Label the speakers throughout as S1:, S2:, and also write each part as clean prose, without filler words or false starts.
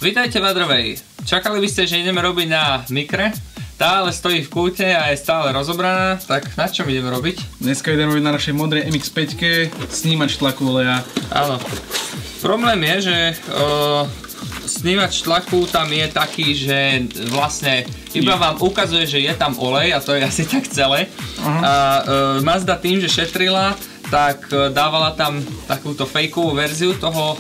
S1: Vítajte v Adrovej. Čakali by ste, že ideme robiť na mikre? Tá ale stojí v kúte a je stále rozobraná, tak na čom ideme robiť?
S2: Dneska ideme robiť na našej modrej MX-5 snímač tlaku oleja.
S1: Áno. Problém je, že snímač tlaku tam je taký, že vlastne iba vám ukazuje, že je tam olej a to je asi tak celé. A Mazda tým, že šetrila, tak dávala tam takúto fejkovú verziu toho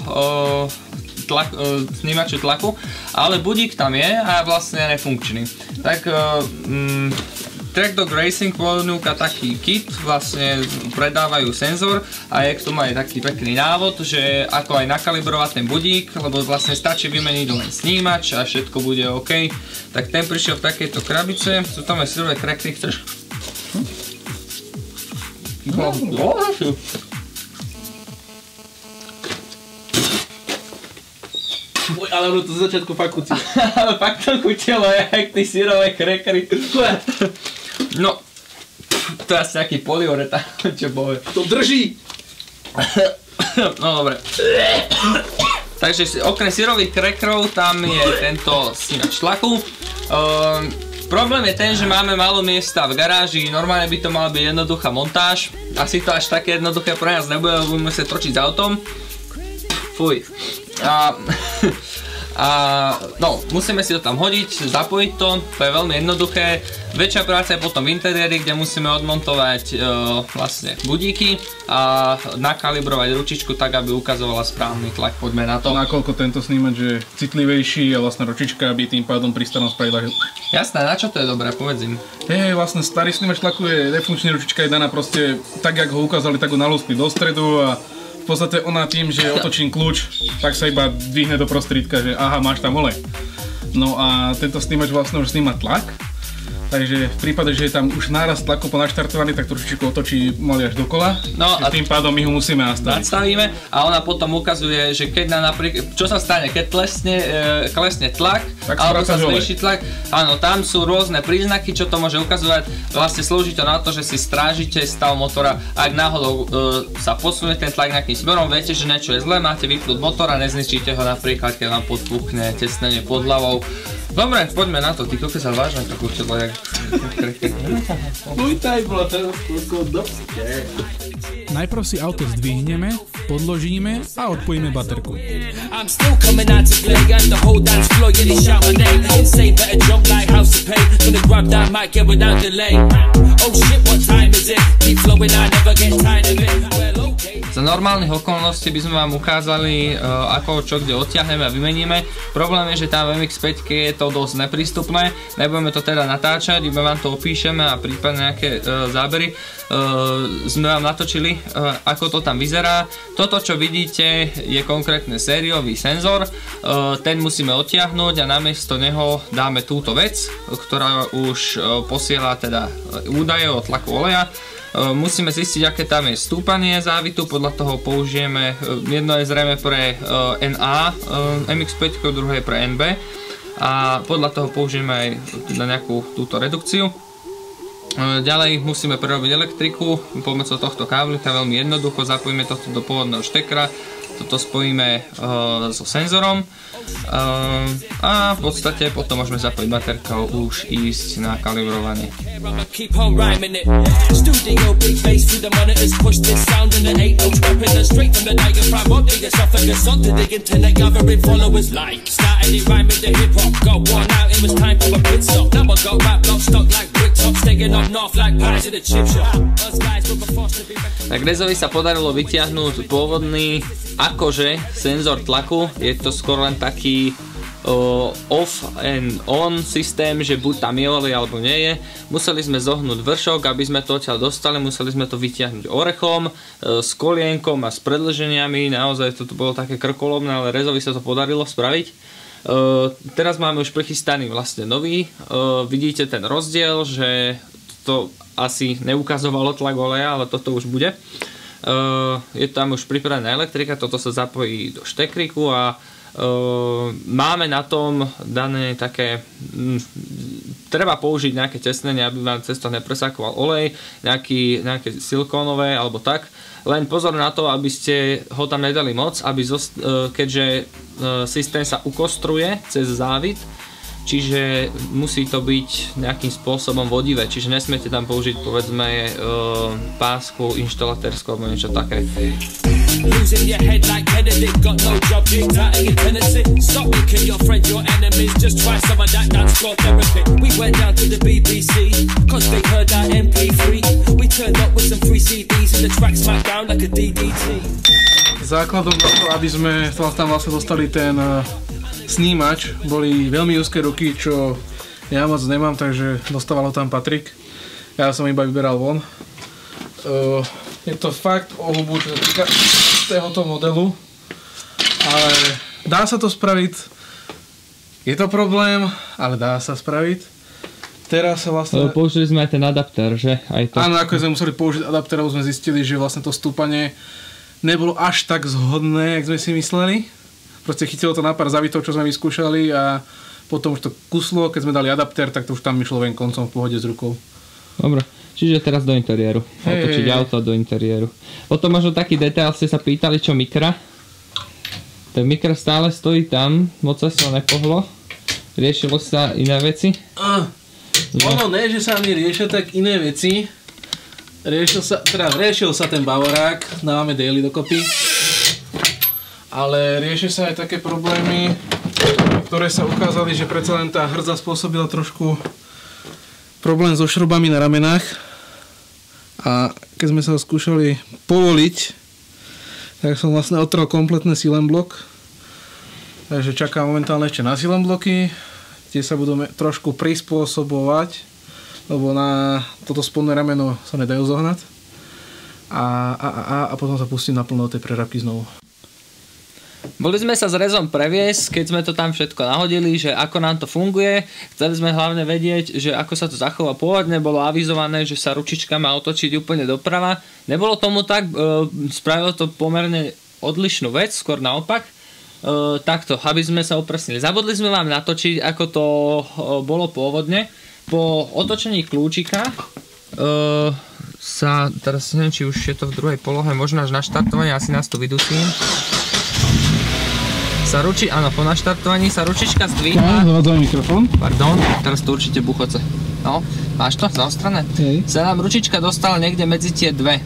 S1: snímaču tlaku, ale budík tam je a vlastne nefunkčný. Tak TrackDog Racing ponúka taký kit, vlastne predávajú senzor a je k tomu aj taký pekný návod, že ako aj nakalibrovať ten budík, lebo vlastne stačí vymeniť len snímač a všetko bude OK. Tak ten prišiel v takejto krabice, sú tam aj syrové krekry, chceš?
S2: Ale ono to z začiatku fakt chutilo.
S1: Ale fakt to chutilo, jak ty syrové krekry. No, to je asi nejaký poliuretán, čo povie.
S2: To drží!
S1: No dobre. Takže okrem syrových krekrov tam je tento snímač tlaku. Problém je ten, že máme málo miesta v garáži, normálne by to mala byť jednoduchá montáž. Asi to až také jednoduché pre nás nebude, lebo budeme musieť točiť s autom. Fuj. No, musíme si to tam hodiť, zapojiť to je veľmi jednoduché. Väčšia práca je potom v interiéri, kde musíme odmontovať vlastne budíky a nakalibrovať ručičku tak, aby ukazovala správny tlak. Poďme na to.
S2: Nakoľko tento snímač je citlivejší a vlastne ručička by tým pádom pri starom spravila.
S1: Jasné, na čo to je dobré, povedz im.
S2: Vlastne starý snímač tlaku je nefunkčný, ručička je daná proste tak, jak ho ukázali, tak ho nalúskli do stredu a v podstate ona tým, že otočím kľúč, tak sa iba dvihne do prostredka, že aha, máš tam olej. No a tento snímač vlastne už sníma tlak, takže v prípade, že je tam už náraz tlaku naštartovaný, tak trošičku otočí mali až dokola. No a tým pádom my ho musíme nastaviť.
S1: Nastavíme a ona potom ukazuje, že keď napríklad, čo sa stane, keď klesne tlak, tak alebo sa zvýši tlak. Áno, tam sú rôzne príznaky, čo to môže ukazovať. Vlastne slúži to na to, že si strážite stav motora. Ak náhodou sa posunie ten tlak nejakým smerom, viete, že niečo je zlé, máte vypnúť motor a nezničíte ho napríklad, keď vám podpúchne tesnenie pod hlavou. Dobre, poďme na to, ty koľko sa vážne to chutilo, jak
S3: Najprv si auto zdvihneme, podložíme a odpojíme baterku.
S1: Za normálnych okolností by sme vám ukázali, ako čo kde odtiahneme a vymeníme. Problém je, že tá MX-5 je to dosť neprístupné. Nebudeme to teda natáčať, iba vám to opíšeme a prípadne nejaké zábery sme vám natočili, ako to tam vyzerá. Toto, čo vidíte, je konkrétne sériový senzor. Ten musíme odtiahnuť a namiesto neho dáme túto vec, ktorá už posiela teda údaje o tlaku oleja. Musíme zistiť, aké tam je stúpanie závitu, podľa toho použijeme, jedno je zrejme pre NA MX-5, druhé je pre NB a podľa toho použijeme aj na nejakú túto redukciu. Ďalej musíme prerobiť elektriku pomocou tohto káblika, veľmi jednoducho, zapojíme tohto do pôvodného štekra, toto spojíme so senzorom a v podstate potom môžeme zapojiť baterkou už ísť na kalibrovanie. Tak Rezovi sa podarilo vytiahnuť pôvodný akože senzor tlaku, je to skoro len taký off and on systém, že buď tam je olej alebo nie je. Museli sme zohnúť vršok, aby sme to odtiaľ dostali, museli sme to vytiahnuť orechom, s kolienkom a s predĺženiami, naozaj to bolo také krkolomné, ale Rezovi sa to podarilo spraviť. Teraz máme už prichystaný vlastne nový, vidíte ten rozdiel, že to asi neukazovalo tlak oleja, ale toto už bude. Je tam už pripravená elektrika, toto sa zapojí do štekriku a máme na tom dané také treba použiť nejaké tesnenie, aby vám cez to nepresakoval olej, nejaké silikónové alebo tak. Len pozor na to, aby ste ho tam nedali moc, keďže systém sa ukostruje cez závit, čiže musí to byť nejakým spôsobom vodivé, čiže nesmiete tam použiť povedzme pásku inštalatérskú alebo niečo také.
S4: Losing your head like Kennedy, got no job, kicked out of your tenancy. Stop making your friends your enemies, just try some of that dance floor therapy. We went down to the BBC, cause they heard that MP3. We turned up with some free CDs and the track smacked down like a DDT.
S2: Základom toho, aby sme tam vlastne dostali ten snímač, boli veľmi úzké ruky, čo ja moc nemám, takže dostávalo tam Patrik. Ja som iba vyberal von. Je to fakt o hubu, čo sa týka tohoto modelu, ale dá sa to spraviť. Je to problém, ale dá sa spraviť. Teraz sa vlastne...
S1: Použili sme aj ten adaptér, že? Aj to...
S2: Áno, ako sme museli použiť adaptér, sme zistili, že vlastne to stúpanie nebolo až tak zhodné, jak sme si mysleli. Proste chytilo to na pár zavitov, čo sme vyskúšali a potom už to kuslo, keď sme dali adaptér, tak to už tam išlo ven koncom v pohode s rukou.
S1: Dobre, čiže teraz do interiéru. Otočiť auto do interiéru. Potom možno taký detail, ste sa pýtali, čo mikra. Tak mikra stále stojí tam, moc sa nepohlo. Riešilo sa iné veci.
S2: Ono ne, že sa ani riešia tak iné veci. Riešil sa ten bavorák, dávame daily dokopy. Ale riešia sa aj také problémy, ktoré sa ukázali, že predsa len tá hrdza spôsobila trošku problém so šrobami na ramenách. A keď sme sa ho skúšali povoliť, tak som vlastne otrel kompletný silent blok. Takže čakám momentálne ešte na silent bloky, kde sa budeme trošku prispôsobovať, lebo na toto spodné rameno sa nedajú zohnať. A potom sa pustím naplno do tej prerábky znovu.
S1: Boli sme sa s Rezom previesť, keď sme to tam všetko nahodili, že ako nám to funguje. Chceli sme hlavne vedieť, že ako sa to zachová. Pôvodne bolo avizované, že sa ručička má otočiť úplne doprava. Nebolo tomu tak, spravilo to pomerne odlišnú vec, skôr naopak. Takto, aby sme sa upresnili. Zabudli sme vám natočiť, ako to bolo pôvodne. Po otočení kľúčika teraz neviem, či už je to v druhej polohe, možno až na štartovanie, asi nás tu vydusím. Áno, po naštartovaní sa ručička zdvíha.
S2: Zavadzaj mikrofón.
S1: Pardon, teraz to určite buchoce. No, máš to zaostrené? Hej. Sa nám ručička dostala niekde medzi tie dve.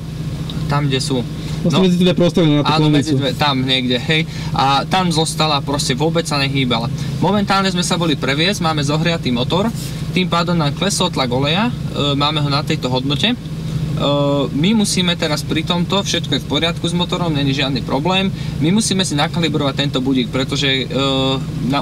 S1: Tam, kde sú.
S2: Vlastne medzi tie prostory na tú klonicu.
S1: Tam niekde, hej. A tam zostala, proste vôbec sa nehýbala. Momentálne sme sa boli previesť, máme zohriatý motor. Tým pádom nám klesol tlak oleja, máme ho na tejto hodnote. My musíme teraz pri tomto, všetko je v poriadku s motorom, není žiadny problém, my musíme si nakalibrovať tento budík, pretože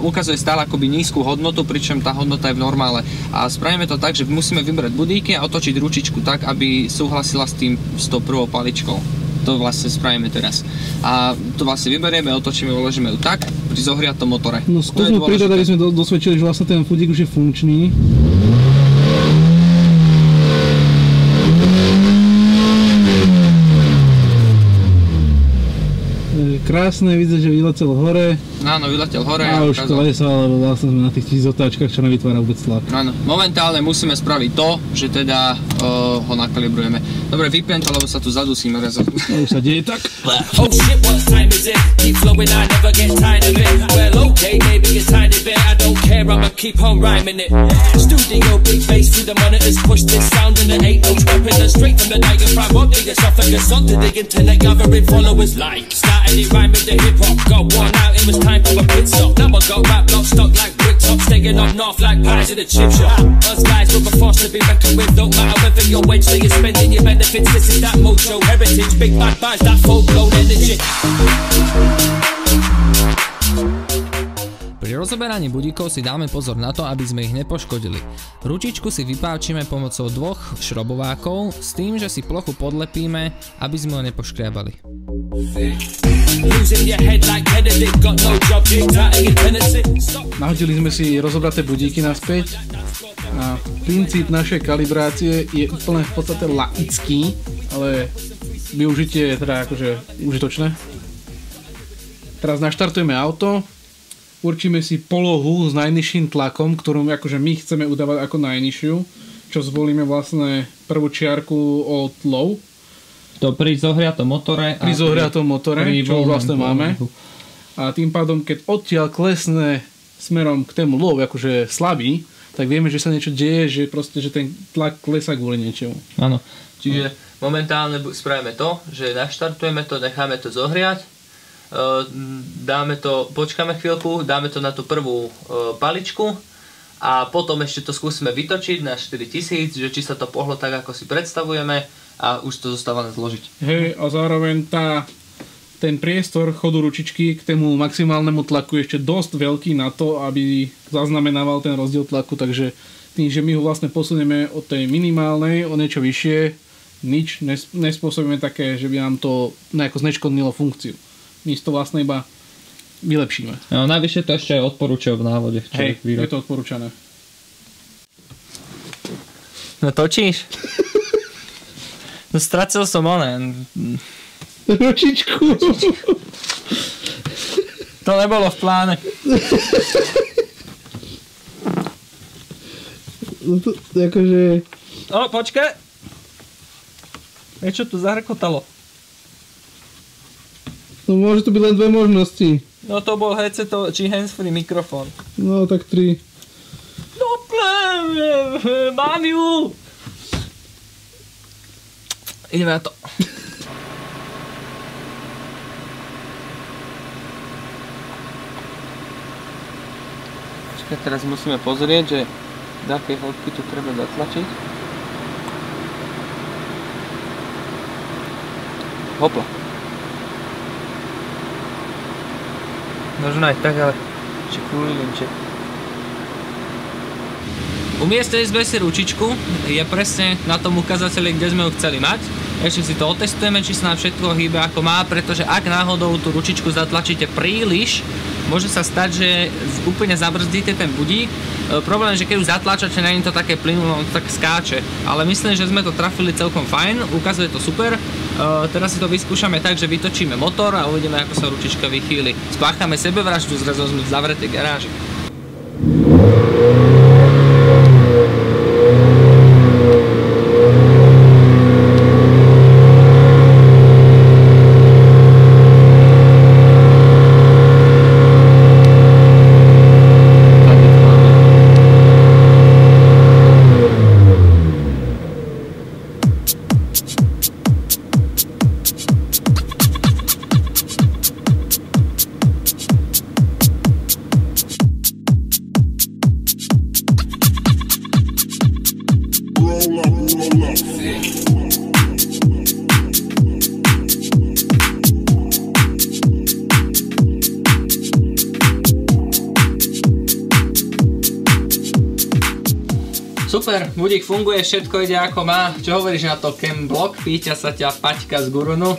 S1: ukazuje stále akoby nízku hodnotu, pričom tá hodnota je v normále. A spravíme to tak, že musíme vybrať budíky a otočiť ručičku tak, aby súhlasila s tou prvou paličkou. To vlastne spravíme teraz. A to vlastne vyberieme, otočíme, uložíme ju tak pri zohriatom motore.
S2: No skúsme pridať, aby sme dosvedčili, že vlastne ten budík už je funkčný. Krásne, vidíte, že vyletel hore.
S1: Áno, vyletel hore.
S2: A už klesal, lebo vlastne sme na tých 1000 otáčkach, čo nevytvára vôbec tlak.
S1: Áno, momentálne musíme spraviť to, že teda ho nakalibrujeme. Dobre, vypiem to, lebo sa tu zadusíme.
S2: Už sa deje tak.
S4: Oh shit, what time is it? Keep flowing, I never get tired of it. Well, okay, maybe a tiny bit, I don't care, I'ma keep on rhyming it. Studio, big bass to the monitors, push this sound and there ain't no trapping us. Straight from the diaphragm, won't need a soft like a song to the internet, gathering followers like. Started it rhyme with the hip hop, got one out, it was time for a pit stop. Now I got rap block stock like brick top, staying up north like pies in a chip shop. Us guys were a force to be reckoned with, don't matter whether you're wage, so you're spending your benefits. This is that mojo heritage, big bad vibes, that full-blown energy.
S1: Pri rozoberaní budíkov si dáme pozor na to, aby sme ich nepoškodili. Ručičku si vypávčime pomocou dvoch šrobovákov s tým, že si plochu podlepíme, aby sme ho nepoškriabali.
S2: Nahodili sme si rozobraté budíky naspäť a princíp našej kalibrácie je úplne v podstate laický, ale využitie je teda akože užitočné. Teraz naštartujeme auto určíme si polohu s najnižším tlakom, ktorú akože my chceme udávať ako najnižšiu, čo zvolíme vlastne prvú čiarku od low.
S1: To pri zohriatom motore.
S2: Pri zohriatom motore, čo vlastne máme. A tým pádom, keď odtiaľ klesne smerom k tému low, akože slabý, tak vieme, že sa niečo deje, že proste, že ten tlak klesá kvôli niečomu.
S1: Áno. Čiže momentálne spravíme to, že naštartujeme to, necháme to zohriať, počkáme chvíľku, dáme to na tú prvú paličku a potom ešte to skúsime vytočiť na 4000, že či sa to pohlo tak, ako si predstavujeme a už to zostáva len zložiť.
S2: Hej, a zároveň ten priestor chodu ručičky k tému maximálnemu tlaku je ešte dosť veľký na to, aby zaznamenával ten rozdiel tlaku, takže tým, že my ho vlastne posunieme od tej minimálnej o niečo vyššie, nič nespôsobíme také, že by nám to nejako zneškodnilo funkciu. My to vlastne iba vylepšíme.
S1: No, najvyššie to ešte odporúčajú v návode.
S2: Hej, je to odporúčané.
S1: No točíš? No stracil som
S2: ručičku.
S1: To nebolo v pláne.
S2: No to akože...
S1: Počkaj. Niečo tu zahrkotalo.
S2: No môže to byť len dve možnosti.
S1: No to bol headset či handsfree mikrofón.
S2: No tak 3.
S1: No mám ju! Ideme na to. Počkaj, teraz musíme pozrieť, že do akej hĺbky tu treba zatlačiť. Hopla. Možno aj tak, ale či kvôli linček. Umiestnili sme si ručičku, je presne na tom ukazateli, kde sme ju chceli mať. Ešte si to otestujeme, či sa nám všetko hýbe ako má, pretože ak náhodou tú ručičku zatlačíte príliš, môže sa stať, že úplne zabrzdíte ten budík. Problém je, že keď ju zatlačate, nie je to také plynulo, on to tak skáče. Ale myslím, že sme to trafili celkom fajn, ukazuje to super. Teraz si to vyskúšame tak, že vytočíme motor a uvidíme, ako sa ručička vychýli. Spáchame sebevraždu, zrazu sme v zavretej garáži. Super, budík funguje, všetko ide ako má. Čo hovoríš na to Cam Block? Pýťa sa ťa Paťka z Gurunu.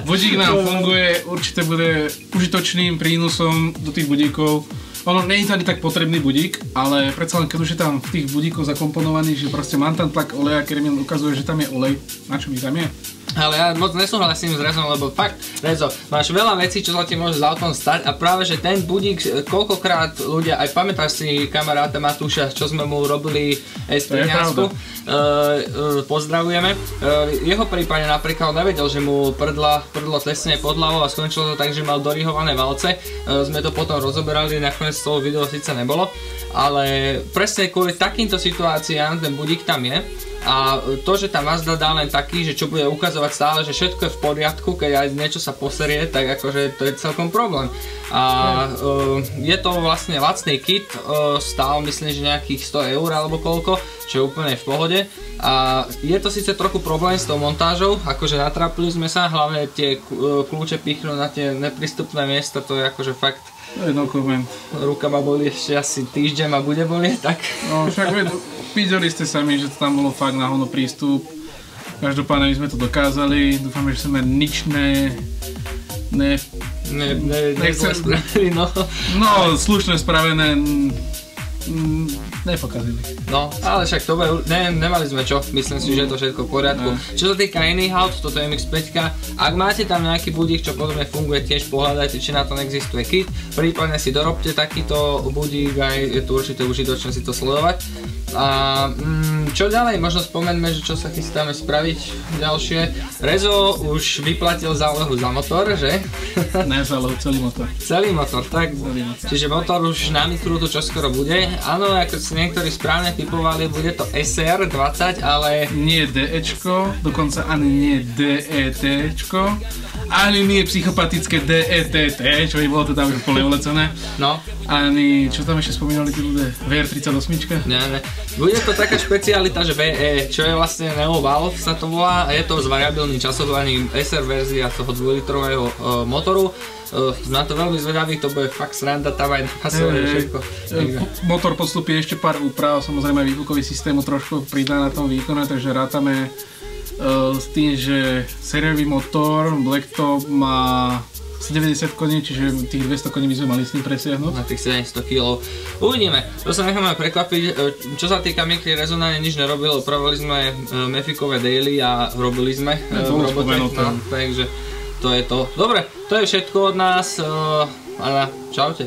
S2: Budík nám funguje, určite bude užitočným prínosom do tých budíkov. Ono nie je to ani tak potrebný budík, ale predsa len keď už je tam v tých budíkoch zakomponovaný, že proste mám tam tlak oleja, ktorý mi ukazuje, že tam je olej. Na čo mi tam je?
S1: Ale ja moc nesúhlasím s Rezom, lebo fakt, Rezo, máš veľa vecí, čo sa ti môže za autom stať a práve, že ten budík, koľkokrát ľudia, aj pamätáš si kamaráta Matúša, čo sme mu robili S13, pozdravujeme. Jeho prípade napríklad nevedel, že mu prdlo tesne pod hlavou a skončilo to tak, že mal dorihované valce. Sme to potom rozoberali, nakoniec z toho video síce nebolo, ale presne kvôli takýmto situáciám ten budík tam je. A to, že tá Mazda dá len taký, že čo bude ukazovať stále, že všetko je v poriadku, keď aj niečo sa poserie, tak akože to je celkom problém. A je to vlastne lacný kit, stál myslím, že nejakých 100 eur alebo koľko, čo je úplne v pohode. A je to síce trochu problém s tou montážou, akože natrápili sme sa, hlavne tie kľúče pichnú na tie neprístupné miesta, to je akože fakt...
S2: To je no comment.
S1: Ruka ma boli ešte asi týždeň a bude bolieť, tak...
S2: No však videli ste sami, že to tam bolo fakt na hovno prístup. Každopádne my sme to dokázali, dúfame, že sme nič
S1: nezle spravili, no.
S2: No, slušne spravené, Nepokazili.
S1: No, ale však to bude, nemali sme čo, myslím si, že je to všetko v poriadku. Čo sa týka iných aut, toto je MX-5, ak máte tam nejaký budík, čo podobne funguje, tiež pohľadajte, či na to neexistuje kit, prípadne si dorobte takýto budík, aj je tu určite užitočné si to sledovať. A čo ďalej, možno spomeňme, že čo sa chystáme spraviť ďalšie. Rezo už vyplatil zálohu za motor, že?
S2: Ne zálohu, celý motor.
S1: Celý motor, tak? Čiže motor už na Mikrútu čoskoro bude. Áno, ako si niektorí správne typovali, bude to SR20, ale...
S2: Nie DEčko, dokonca ani nie DETčko, ani nie psychopatické DETT, čo by bolo teda už úplne ulecené.
S1: No.
S2: Ani, čo tam ešte spomínali tí ľudia, VR38?
S1: Ne. Bude to taká špecialita, že VE, čo je vlastne Neo Valve sa to volá, a je to s variabilným časovaním SR verzia toho 2-litrového motoru. Na to veľmi zvedavý, to bude fakt sranda, tam aj napasové všetko.
S2: Motor podstupí ešte pár úprav, samozrejme výfukový systém trošku pridá na tom výkone, takže rátame s tým, že sériový motor Blacktop má 90 koní, čiže tých 200 koní by sme mali s ním presiahnuť.
S1: Na tých 700 kg. Uvidíme, to sa necháme prekvapiť. Čo sa týka Mikry Rezona, nič nerobil, opravili sme Mefikové daily a robili sme v robote, takže to je to. Dobre, to je všetko od nás. Anna, čaute.